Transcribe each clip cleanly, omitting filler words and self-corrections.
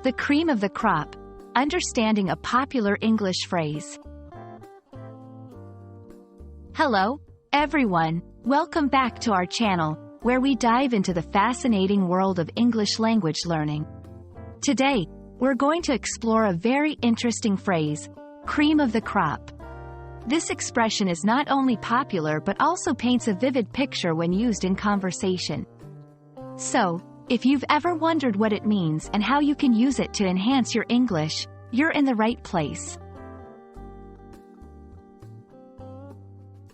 The cream of the crop. Understanding a popular English phrase. Hello, everyone. Welcome back to our channel, where we dive into the fascinating world of English language learning. Today, we're going to explore a very interesting phrase, cream of the crop. This expression is not only popular but also paints a vivid picture when used in conversation. So, if you've ever wondered what it means and how you can use it to enhance your English, you're in the right place.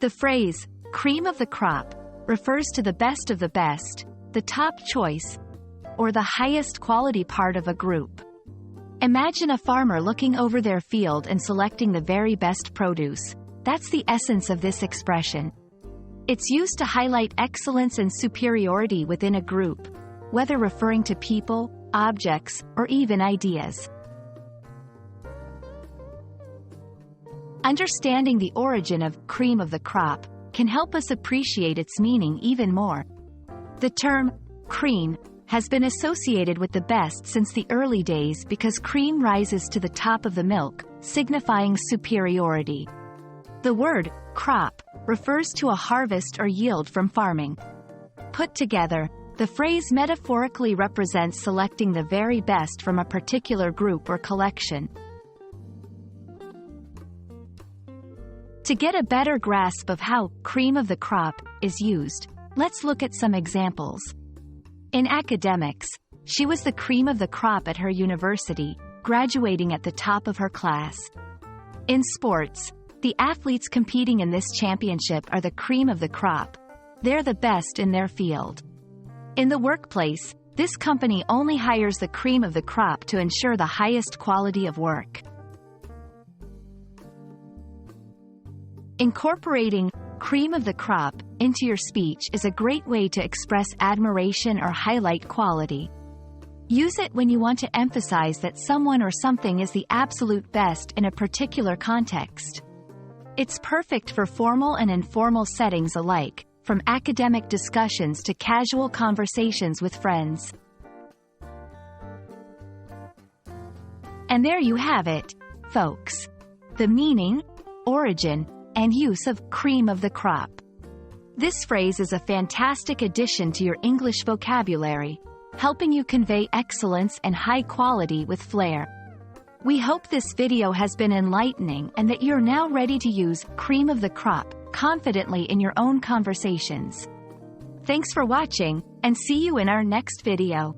The phrase, cream of the crop, refers to the best of the best, the top choice, or the highest quality part of a group. Imagine a farmer looking over their field and selecting the very best produce. That's the essence of this expression. It's used to highlight excellence and superiority within a group, whether referring to people, objects, or even ideas. Understanding the origin of cream of the crop can help us appreciate its meaning even more. The term cream has been associated with the best since the early days because cream rises to the top of the milk, signifying superiority. The word crop refers to a harvest or yield from farming. Put together, the phrase metaphorically represents selecting the very best from a particular group or collection. To get a better grasp of how cream of the crop is used, let's look at some examples. In academics, she was the cream of the crop at her university, graduating at the top of her class. In sports, the athletes competing in this championship are the cream of the crop. They're the best in their field. In the workplace, this company only hires the cream of the crop to ensure the highest quality of work. Incorporating cream of the crop into your speech is a great way to express admiration or highlight quality. Use it when you want to emphasize that someone or something is the absolute best in a particular context. It's perfect for formal and informal settings alike, from academic discussions to casual conversations with friends. And there you have it, folks. The meaning, origin, and use of cream of the crop. This phrase is a fantastic addition to your English vocabulary, helping you convey excellence and high quality with flair. We hope this video has been enlightening and that you're now ready to use cream of the crop confidently in your own conversations. Thanks for watching, and see you in our next video.